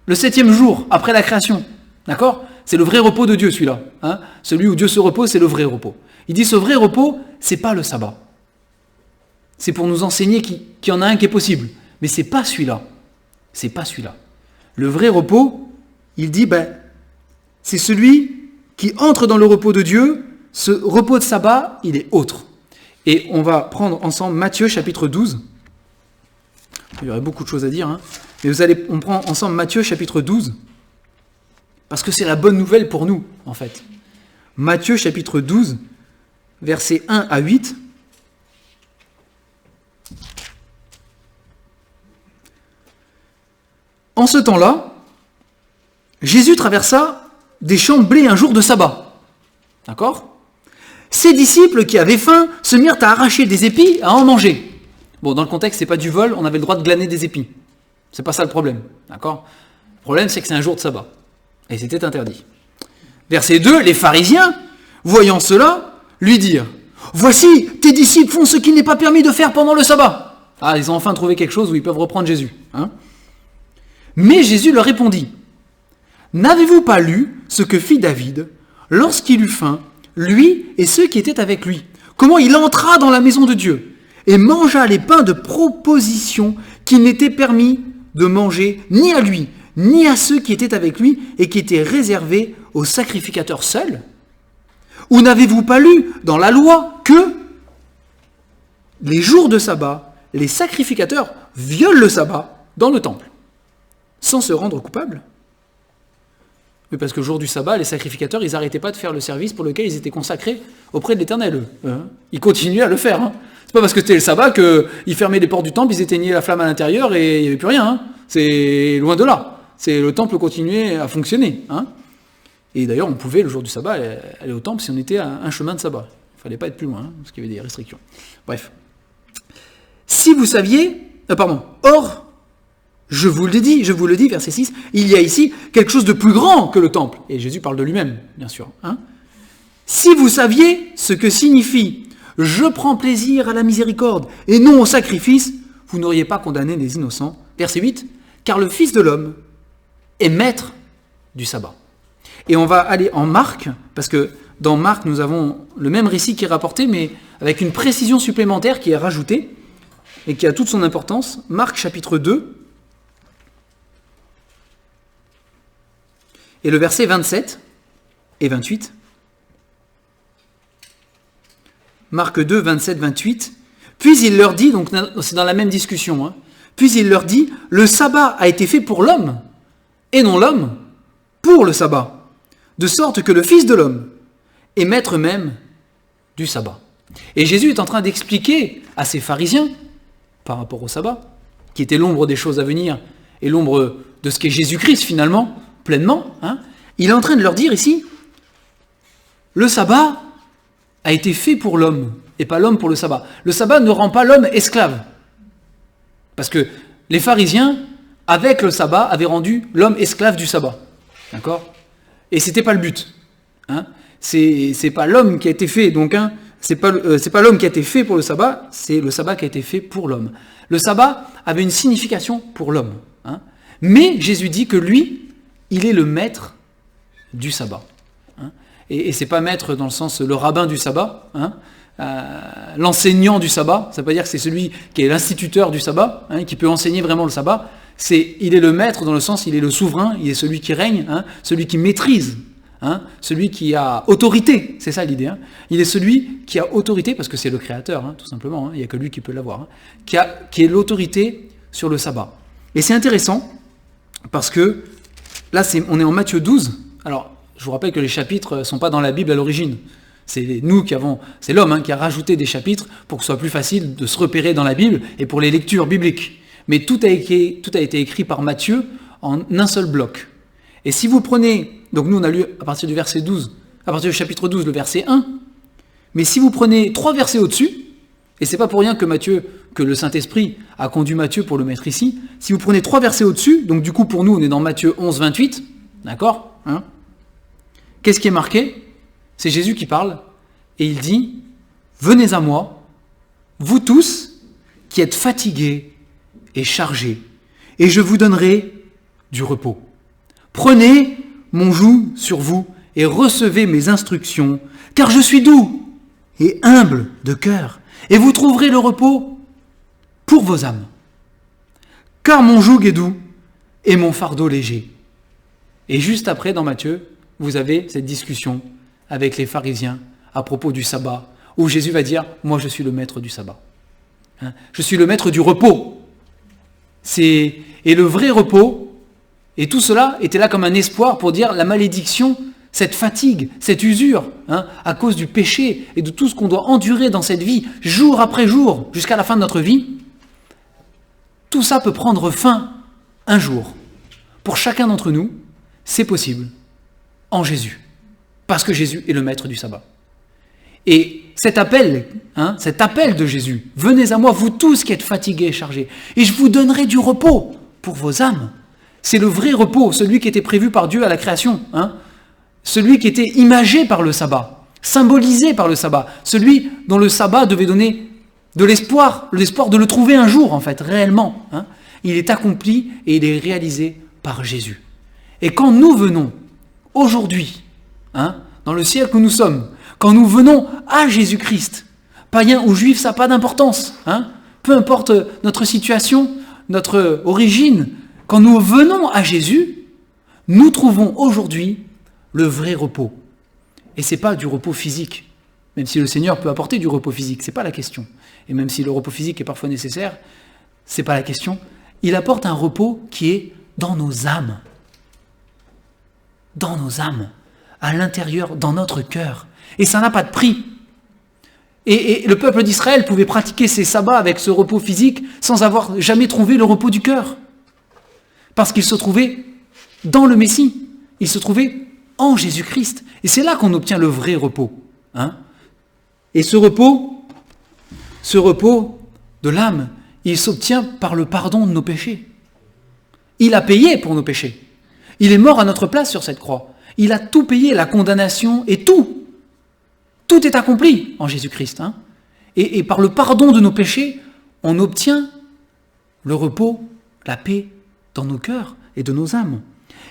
[SPEAKER 1] le 7e jour après la création, d'accord ? C'est le vrai repos de Dieu celui-là. Celui où Dieu se repose, c'est le vrai repos. Il dit ce vrai repos, c'est pas le sabbat. C'est pour nous enseigner qu'il y en a un qui est possible. Mais c'est pas celui-là. C'est pas celui-là. Le vrai repos, il dit, c'est celui qui entre dans le repos de Dieu. Ce repos de sabbat, il est autre. Et on va prendre ensemble Matthieu chapitre 12. Il y aurait beaucoup de choses à dire, hein. Mais on prend ensemble Matthieu chapitre 12, parce que c'est la bonne nouvelle pour nous, en fait. Matthieu chapitre 12, versets 1 à 8. En ce temps-là, Jésus traversa des champs de blé un jour de sabbat. D'accord ? Ses disciples qui avaient faim se mirent à arracher des épis à en manger. Bon, dans le contexte, c'est pas du vol, on avait le droit de glaner des épis. C'est pas ça le problème. D'accord ? Le problème, c'est que c'est un jour de sabbat. Et c'était interdit. Verset 2, les pharisiens, voyant cela, lui dirent « Voici, tes disciples font ce qu'il n'est pas permis de faire pendant le sabbat. » Ah, ils ont enfin trouvé quelque chose où ils peuvent reprendre Jésus. Hein ? Mais Jésus leur répondit « N'avez-vous pas lu ce que fit David lorsqu'il eut faim, lui et ceux qui étaient avec lui? Comment il entra dans la maison de Dieu et mangea les pains de proposition qu'il n'était permis de manger ni à lui, ni à ceux qui étaient avec lui et qui étaient réservés aux sacrificateurs seuls? Ou n'avez-vous pas lu dans la loi que les jours de sabbat, les sacrificateurs violent le sabbat dans le temple, sans se rendre coupables? Oui, parce que le jour du sabbat, les sacrificateurs, ils n'arrêtaient pas de faire le service pour lequel ils étaient consacrés auprès de l'Éternel. Ils continuaient à le faire. Hein. C'est pas parce que c'était le sabbat qu'ils fermaient les portes du temple, ils éteignaient la flamme à l'intérieur et il n'y avait plus rien. Hein. C'est loin de là. Le temple continuait à fonctionner. Hein. Et d'ailleurs, on pouvait, le jour du sabbat, aller au temple si on était à un chemin de sabbat. Il ne fallait pas être plus loin, hein, parce qu'il y avait des restrictions. Bref. Si vous saviez... Or, je vous le dis, verset 6, il y a ici quelque chose de plus grand que le temple. Et Jésus parle de lui-même, bien sûr. Hein. Si vous saviez ce que signifie « je prends plaisir à la miséricorde et non au sacrifice », vous n'auriez pas condamné les innocents. Verset 8, car le Fils de l'homme est maître du sabbat. Et on va aller en Marc, parce que dans Marc, nous avons le même récit qui est rapporté, mais avec une précision supplémentaire qui est rajoutée et qui a toute son importance. Marc chapitre 2, et le verset 27 et 28. Marc 2, 27, 28. Puis il leur dit, donc c'est dans la même discussion, hein, puis il leur dit, le sabbat a été fait pour l'homme, et non l'homme pour le sabbat, de sorte que le Fils de l'homme est maître même du sabbat. Et Jésus est en train d'expliquer à ces pharisiens, par rapport au sabbat, qui était l'ombre des choses à venir, et l'ombre de ce qu'est Jésus-Christ finalement, pleinement, hein, il est en train de leur dire ici, le sabbat a été fait pour l'homme, et pas l'homme pour le sabbat. Le sabbat ne rend pas l'homme esclave. Parce que les pharisiens, avec le sabbat, avaient rendu l'homme esclave du sabbat. D'accord ? Et c'était pas le but. Hein ? C'est pas l'homme qui a été fait, donc, hein, c'est pas l'homme qui a été fait pour le sabbat, c'est le sabbat qui a été fait pour l'homme. Le sabbat avait une signification pour l'homme. Hein ? Mais Jésus dit que lui, il est le maître du sabbat. Hein ? Et c'est pas maître dans le sens le rabbin du sabbat, hein, l'enseignant du sabbat, ça veut pas dire que c'est celui qui est l'instituteur du sabbat, hein, qui peut enseigner vraiment le sabbat, il est le maître dans le sens, il est le souverain, il est celui qui règne, hein, celui qui maîtrise, hein, celui qui a autorité, c'est ça l'idée, hein. Il est celui qui a autorité, parce que c'est le créateur, hein, tout simplement, hein, il n'y a que lui qui peut l'avoir, hein, qui est l'autorité sur le sabbat. Et c'est intéressant, parce que là on est en Matthieu 12, alors je vous rappelle que les chapitres ne sont pas dans la Bible à l'origine. C'est l'homme, hein, qui a rajouté des chapitres pour que ce soit plus facile de se repérer dans la Bible et pour les lectures bibliques. Mais tout a été écrit par Matthieu en un seul bloc. Et si vous prenez, donc nous on a lu à partir du verset 12, à partir du chapitre 12, le verset 1, mais si vous prenez 3 versets au-dessus, et c'est pas pour rien que le Saint-Esprit a conduit Matthieu pour le mettre ici, si vous prenez 3 versets au-dessus, donc du coup pour nous on est dans Matthieu 11, 28, d'accord, hein, qu'est-ce qui est marqué ? C'est Jésus qui parle, et il dit « Venez à moi, vous tous qui êtes fatigués et chargés, et je vous donnerai du repos. Prenez mon joug sur vous et recevez mes instructions, car je suis doux et humble de cœur, et vous trouverez le repos pour vos âmes. Car mon joug est doux et mon fardeau léger. Et juste après, dans Matthieu, vous avez cette discussion avec les pharisiens à propos du sabbat, où Jésus va dire « Moi, je suis le maître du sabbat. Je suis le maître du repos. » Et le vrai repos, et tout cela était là comme un espoir pour dire la malédiction, cette fatigue, cette usure, à cause du péché et de tout ce qu'on doit endurer dans cette vie, jour après jour, jusqu'à la fin de notre vie, tout ça peut prendre fin un jour. Pour chacun d'entre nous, c'est possible en Jésus, parce que Jésus est le maître du sabbat. Et cet appel de Jésus, venez à moi, vous tous qui êtes fatigués et chargés, et je vous donnerai du repos pour vos âmes. C'est le vrai repos, celui qui était prévu par Dieu à la création, celui qui était imagé par le sabbat, symbolisé par le sabbat, celui dont le sabbat devait donner de l'espoir de le trouver un jour, en fait, réellement. Il est accompli et il est réalisé par Jésus. Et quand nous venons, aujourd'hui, dans le siècle où nous sommes, quand nous venons à Jésus-Christ, païens ou juifs, ça n'a pas d'importance. Peu importe notre situation, notre origine, quand nous venons à Jésus, nous trouvons aujourd'hui le vrai repos. Et ce n'est pas du repos physique, même si le Seigneur peut apporter du repos physique, ce n'est pas la question. Et même si le repos physique est parfois nécessaire, ce n'est pas la question. Il apporte un repos qui est dans nos âmes. Dans nos âmes, à l'intérieur, dans notre cœur. Et ça n'a pas de prix. Et le peuple d'Israël pouvait pratiquer ses sabbats avec ce repos physique sans avoir jamais trouvé le repos du cœur. Parce qu'il se trouvait dans le Messie. Il se trouvait en Jésus-Christ. Et c'est là qu'on obtient le vrai repos. Et ce repos de l'âme, il s'obtient par le pardon de nos péchés. Il a payé pour nos péchés. Il est mort à notre place sur cette croix. Il a tout payé, la condamnation et tout. Tout est accompli en Jésus-Christ. Et par le pardon de nos péchés, on obtient le repos, la paix dans nos cœurs et de nos âmes.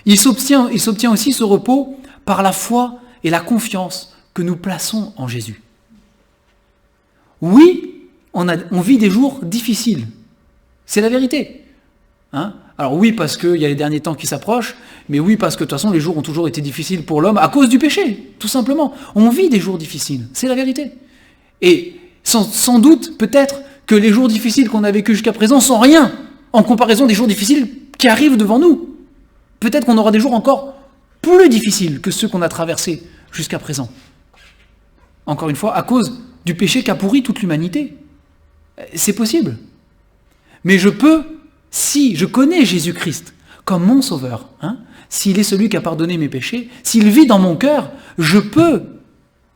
[SPEAKER 1] Il s'obtient aussi ce repos par la foi et la confiance que nous plaçons en Jésus. Oui, on vit des jours difficiles. C'est la vérité. Alors oui, parce qu'il y a les derniers temps qui s'approchent, mais oui, parce que de toute façon, les jours ont toujours été difficiles pour l'homme à cause du péché, tout simplement. On vit des jours difficiles, c'est la vérité. Et sans doute, peut-être, que les jours difficiles qu'on a vécus jusqu'à présent sont rien en comparaison des jours difficiles qui arrivent devant nous. Peut-être qu'on aura des jours encore plus difficiles que ceux qu'on a traversés jusqu'à présent. Encore une fois, à cause du péché qui a pourri toute l'humanité. C'est possible. Mais si je connais Jésus-Christ comme mon sauveur, s'il est celui qui a pardonné mes péchés, s'il vit dans mon cœur, je peux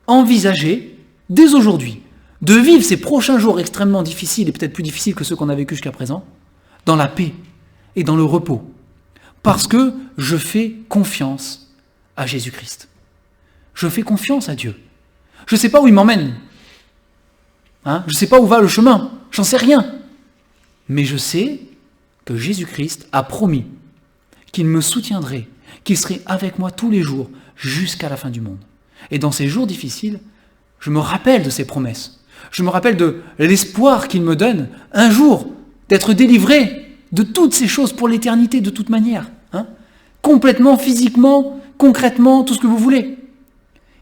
[SPEAKER 1] envisager, dès aujourd'hui, de vivre ces prochains jours extrêmement difficiles, et peut-être plus difficiles que ceux qu'on a vécus jusqu'à présent, dans la paix et dans le repos, parce que je fais confiance à Jésus-Christ. Je fais confiance à Dieu. Je ne sais pas où il m'emmène. Je ne sais pas où va le chemin. J'en sais rien. Mais je sais que Jésus-Christ a promis qu'il me soutiendrait, qu'il serait avec moi tous les jours jusqu'à la fin du monde. Et dans ces jours difficiles, je me rappelle de ses promesses. Je me rappelle de l'espoir qu'il me donne un jour d'être délivré de toutes ces choses pour l'éternité de toute manière. Complètement, physiquement, concrètement, tout ce que vous voulez.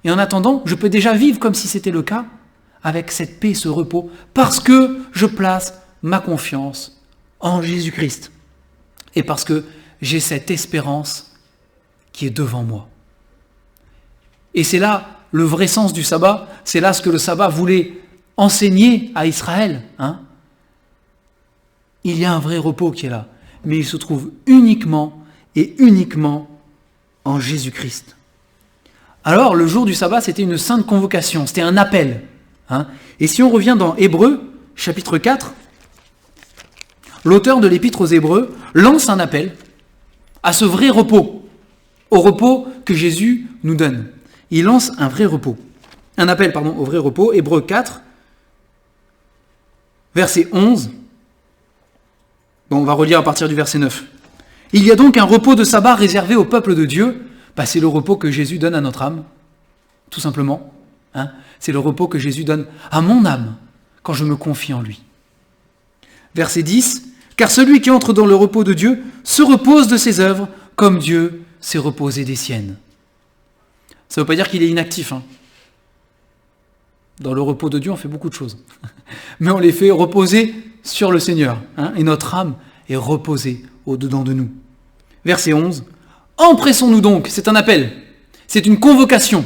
[SPEAKER 1] Et en attendant, je peux déjà vivre comme si c'était le cas, avec cette paix, ce repos, parce que je place ma confiance en Jésus-Christ. Et parce que j'ai cette espérance qui est devant moi. Et c'est là le vrai sens du sabbat, c'est là ce que le sabbat voulait enseigner à Israël. Il y a un vrai repos qui est là, mais il se trouve uniquement en Jésus-Christ. Alors, le jour du sabbat, c'était une sainte convocation, c'était un appel. Et si on revient dans Hébreux, chapitre 4, l'auteur de l'épître aux Hébreux lance un appel à ce vrai repos, au repos que Jésus nous donne. Il lance un appel au vrai repos, Hébreux 4, verset 11. Bon, on va relire à partir du verset 9. « Il y a donc un repos de sabbat réservé au peuple de Dieu, C'est le repos que Jésus donne à notre âme, tout simplement. Hein. C'est le repos que Jésus donne à mon âme quand je me confie en lui. Verset 10, « Car celui qui entre dans le repos de Dieu se repose de ses œuvres, comme Dieu s'est reposé des siennes. » Ça ne veut pas dire qu'il est inactif. Hein. Dans le repos de Dieu, on fait beaucoup de choses. Mais on les fait reposer sur le Seigneur. Hein, et notre âme est reposée au-dedans de nous. Verset 11, « Empressons-nous donc » c'est un appel, c'est une convocation,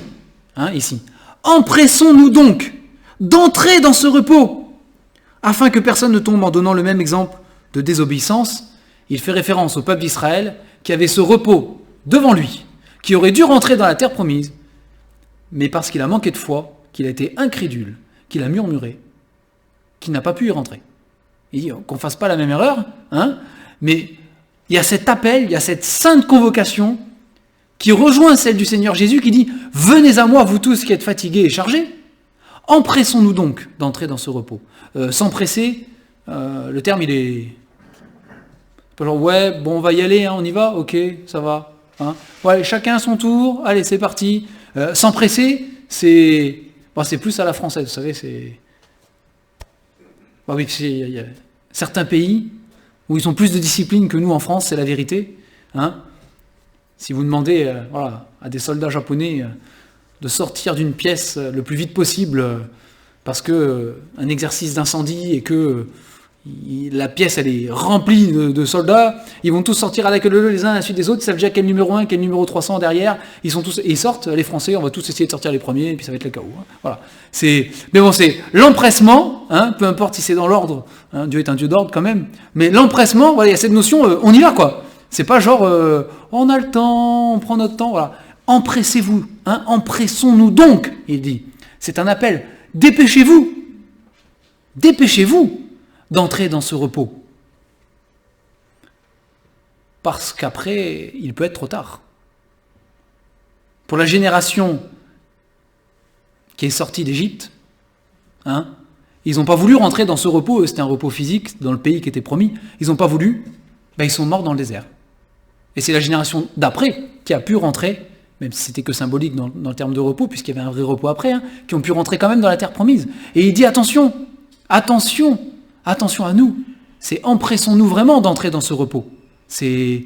[SPEAKER 1] ici. « Empressons-nous donc d'entrer dans ce repos, afin que personne ne tombe en donnant le même exemple de désobéissance. » Il fait référence au peuple d'Israël qui avait ce repos devant lui, qui aurait dû rentrer dans la terre promise, mais parce qu'il a manqué de foi, qu'il a été incrédule, qu'il a murmuré, qu'il n'a pas pu y rentrer. Il dit qu'on ne fasse pas la même erreur, mais il y a cet appel, il y a cette sainte convocation qui rejoint celle du Seigneur Jésus qui dit « Venez à moi, vous tous qui êtes fatigués et chargés, empressons-nous donc d'entrer dans ce repos. » S'empresser, le terme il est... Genre, ouais, bon, on va y aller, on y va, ok, ça va. Ouais, chacun son tour, allez, c'est parti. S'empresser, c'est plus à la française, vous savez, c'est... oui, il y a certains pays où ils ont plus de discipline que nous en France, c'est la vérité. Si vous demandez à des soldats japonais de sortir d'une pièce le plus vite possible parce qu'un exercice d'incendie et que la pièce elle est remplie de soldats, ils vont tous sortir à la queue leu les uns à la suite des autres, ils savent déjà quel numéro 1, quel numéro 300 derrière, ils sortent, les Français, on va tous essayer de sortir les premiers, et puis ça va être le chaos. Voilà. Mais bon, c'est l'empressement, peu importe si c'est dans l'ordre, Dieu est un Dieu d'ordre quand même, mais l'empressement, il y a cette notion, on y va quoi. C'est pas genre, on a le temps, on prend notre temps, voilà. Empressez-vous, empressons-nous donc, il dit. C'est un appel, dépêchez-vous d'entrer dans ce repos. Parce qu'après, il peut être trop tard. Pour la génération qui est sortie d'Égypte, ils n'ont pas voulu rentrer dans ce repos, c'était un repos physique dans le pays qui était promis, ils n'ont pas voulu, ils sont morts dans le désert. Et c'est la génération d'après qui a pu rentrer, même si c'était que symbolique dans le terme de repos, puisqu'il y avait un vrai repos après, qui ont pu rentrer quand même dans la terre promise. Et il dit attention à nous, c'est empressons-nous vraiment d'entrer dans ce repos. C'est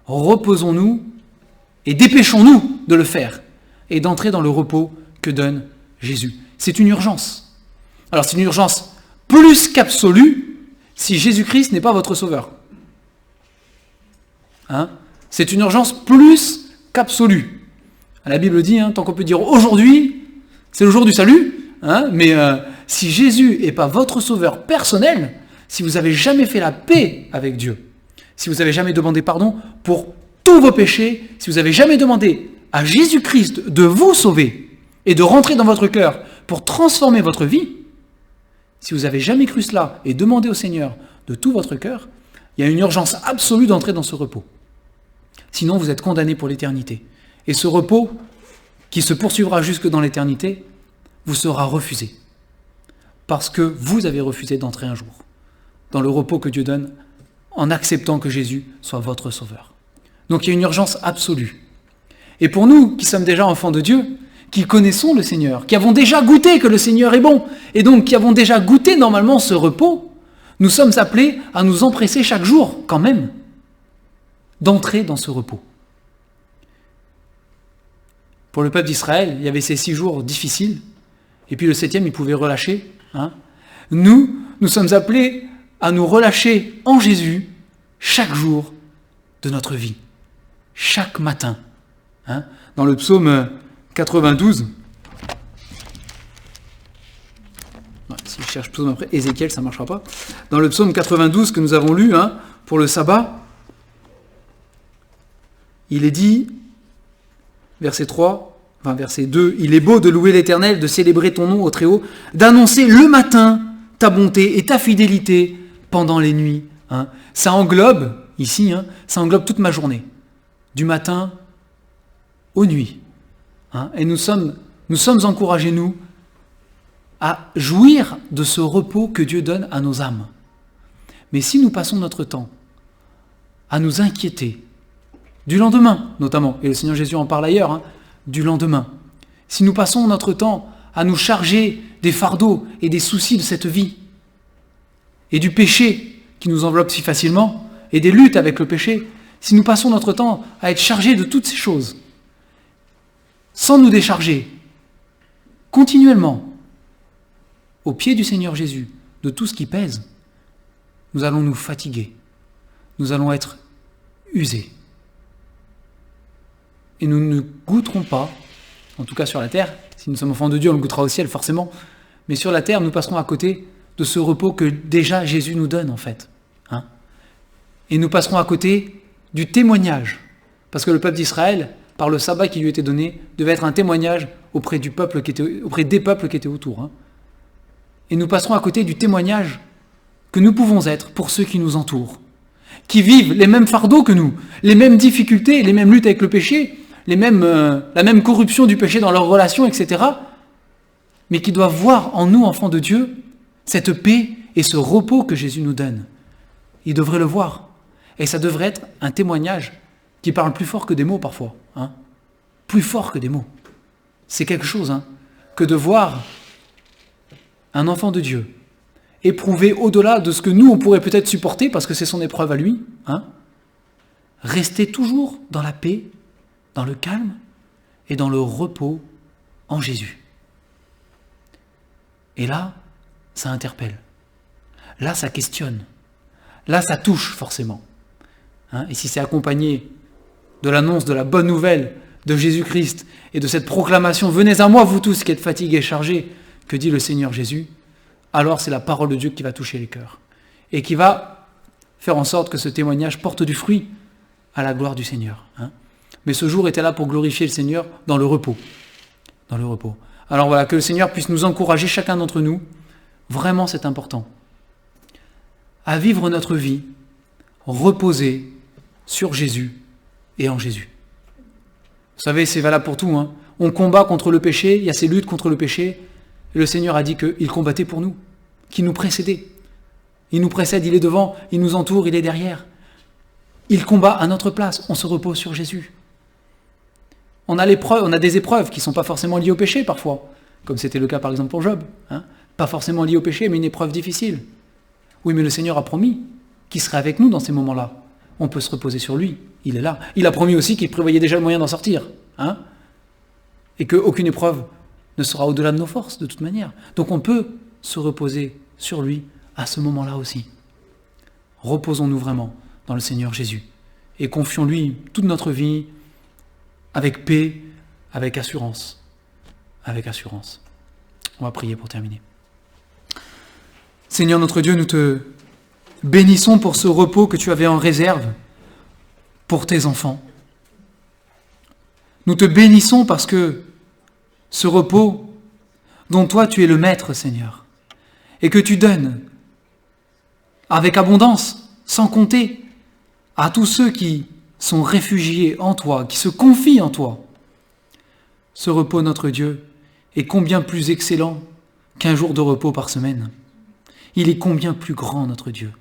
[SPEAKER 1] reposons-nous et dépêchons-nous de le faire et d'entrer dans le repos que donne Jésus. C'est une urgence. Alors c'est une urgence plus qu'absolue si Jésus-Christ n'est pas votre sauveur. C'est une urgence plus qu'absolue. La Bible dit, tant qu'on peut dire aujourd'hui, c'est le jour du salut, mais si Jésus n'est pas votre sauveur personnel, si vous n'avez jamais fait la paix avec Dieu, si vous n'avez jamais demandé pardon pour tous vos péchés, si vous n'avez jamais demandé à Jésus-Christ de vous sauver et de rentrer dans votre cœur pour transformer votre vie, si vous n'avez jamais cru cela et demandé au Seigneur de tout votre cœur, il y a une urgence absolue d'entrer dans ce repos. Sinon, vous êtes condamné pour l'éternité. Et ce repos, qui se poursuivra jusque dans l'éternité, vous sera refusé. Parce que vous avez refusé d'entrer un jour dans le repos que Dieu donne en acceptant que Jésus soit votre sauveur. Donc il y a une urgence absolue. Et pour nous, qui sommes déjà enfants de Dieu, qui connaissons le Seigneur, qui avons déjà goûté que le Seigneur est bon, et donc qui avons déjà goûté normalement ce repos, nous sommes appelés à nous empresser chaque jour, quand même, d'entrer dans ce repos. Pour le peuple d'Israël, il y avait ces 6 jours difficiles, et puis le 7e, il pouvait relâcher. Nous sommes appelés à nous relâcher en Jésus chaque jour de notre vie, chaque matin. Dans le psaume 92, si je cherche psaume après, Ézéchiel, ça ne marchera pas. Dans le psaume 92 que nous avons lu pour le sabbat, il est dit, verset 2, « Il est beau de louer l'Éternel, de célébrer ton nom au Très-Haut, d'annoncer le matin ta bonté et ta fidélité pendant les nuits. » Ça englobe, ici, ça englobe toute ma journée, du matin aux nuits. Et nous sommes encouragés, nous, à jouir de ce repos que Dieu donne à nos âmes. Mais si nous passons notre temps à nous inquiéter du lendemain notamment, et le Seigneur Jésus en parle ailleurs, hein, du lendemain. Si nous passons notre temps à nous charger des fardeaux et des soucis de cette vie, et du péché qui nous enveloppe si facilement, et des luttes avec le péché, si nous passons notre temps à être chargés de toutes ces choses, sans nous décharger, continuellement, au pied du Seigneur Jésus, de tout ce qui pèse, nous allons nous fatiguer, nous allons être usés. Et nous ne goûterons pas, en tout cas sur la terre, si nous sommes enfants de Dieu, on le goûtera au ciel forcément, mais sur la terre, nous passerons à côté de ce repos que déjà Jésus nous donne en fait. Hein. Et nous passerons à côté du témoignage, parce que le peuple d'Israël, par le sabbat qui lui était donné, devait être un témoignage auprès des peuples qui étaient autour. Hein. Et nous passerons à côté du témoignage que nous pouvons être pour ceux qui nous entourent, qui vivent les mêmes fardeaux que nous, les mêmes difficultés, les mêmes luttes avec le péché, la même corruption du péché dans leurs relations, etc., mais qui doivent voir en nous, enfants de Dieu, cette paix et ce repos que Jésus nous donne. Ils devraient le voir. Et ça devrait être un témoignage qui parle plus fort que des mots parfois. Hein. Plus fort que des mots. C'est quelque chose hein, que de voir un enfant de Dieu éprouver au-delà de ce que nous, on pourrait peut-être supporter, parce que c'est son épreuve à lui, hein, rester toujours dans la paix, dans le calme et dans le repos en Jésus. Et là, ça interpelle. Là, ça questionne. Là, ça touche forcément. Hein, et si c'est accompagné de l'annonce de la bonne nouvelle de Jésus-Christ et de cette proclamation « Venez à moi, vous tous qui êtes fatigués et chargés », que dit le Seigneur Jésus, alors c'est la parole de Dieu qui va toucher les cœurs et qui va faire en sorte que ce témoignage porte du fruit à la gloire du Seigneur. Hein. Mais ce jour était là pour glorifier le Seigneur dans le repos. Dans le repos. Alors voilà, que le Seigneur puisse nous encourager, chacun d'entre nous, vraiment c'est important, à vivre notre vie reposée sur Jésus et en Jésus. Vous savez, c'est valable pour tout. Hein. On combat contre le péché, il y a ces luttes contre le péché, et le Seigneur a dit qu'il combattait pour nous, qu'il nous précédait. Il nous précède, il est devant, il nous entoure, il est derrière. Il combat à notre place, on se repose sur Jésus. On a des épreuves qui ne sont pas forcément liées au péché parfois, comme c'était le cas par exemple pour Job. Hein. Pas forcément liées au péché, mais une épreuve difficile. Oui, mais le Seigneur a promis qu'il serait avec nous dans ces moments-là. On peut se reposer sur lui, il est là. Il a promis aussi qu'il prévoyait déjà le moyen d'en sortir. Hein, et qu'aucune épreuve ne sera au-delà de nos forces, de toute manière. Donc on peut se reposer sur lui à ce moment-là aussi. Reposons-nous vraiment dans le Seigneur Jésus et confions-lui toute notre vie avec paix, avec assurance. Avec assurance. On va prier pour terminer. Seigneur notre Dieu, nous te bénissons pour ce repos que tu avais en réserve pour tes enfants. Nous te bénissons parce que ce repos dont toi tu es le maître, Seigneur, et que tu donnes avec abondance, sans compter, à tous ceux qui sont réfugiés en toi, qui se confient en toi. Ce repos, notre Dieu, est combien plus excellent qu'un jour de repos par semaine. Il est combien plus grand, notre Dieu,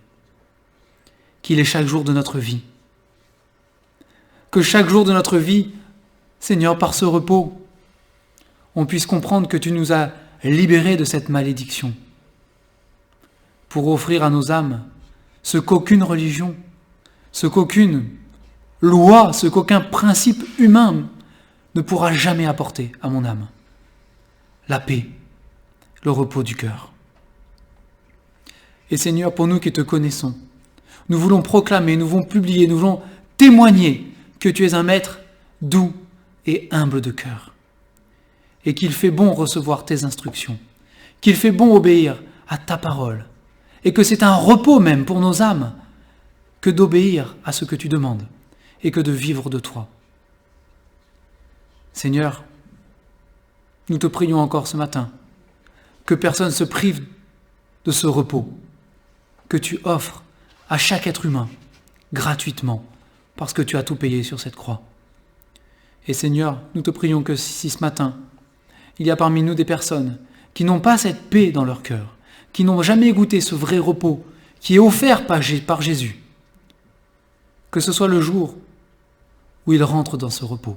[SPEAKER 1] qu'il est chaque jour de notre vie. Que chaque jour de notre vie, Seigneur, par ce repos, on puisse comprendre que tu nous as libérés de cette malédiction pour offrir à nos âmes ce qu'aucune religion, ce qu'aucune loi, ce qu'aucun principe humain ne pourra jamais apporter à mon âme. La paix, le repos du cœur. Et Seigneur, pour nous qui te connaissons, nous voulons proclamer, nous voulons publier, nous voulons témoigner que tu es un maître doux et humble de cœur. Et qu'il fait bon recevoir tes instructions, qu'il fait bon obéir à ta parole, et que c'est un repos même pour nos âmes que d'obéir à ce que tu demandes, et que de vivre de toi. Seigneur, nous te prions encore ce matin, que personne ne se prive de ce repos que tu offres à chaque être humain, gratuitement, parce que tu as tout payé sur cette croix. Et Seigneur, nous te prions que si ce matin, il y a parmi nous des personnes qui n'ont pas cette paix dans leur cœur, qui n'ont jamais goûté ce vrai repos qui est offert par Jésus, que ce soit le jour où ils rentrent dans ce repos.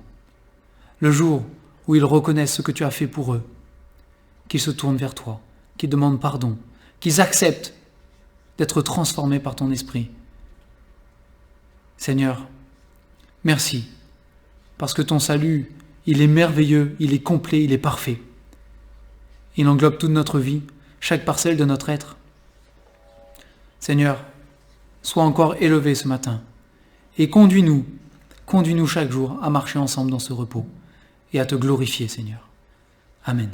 [SPEAKER 1] Le jour où ils reconnaissent ce que tu as fait pour eux, qu'ils se tournent vers toi, qu'ils demandent pardon, qu'ils acceptent d'être transformés par ton esprit. Seigneur, merci, parce que ton salut, il est merveilleux, il est complet, il est parfait. Il englobe toute notre vie, chaque parcelle de notre être. Seigneur, sois encore élevé ce matin et conduis-nous chaque jour à marcher ensemble dans ce repos et à te glorifier, Seigneur. Amen.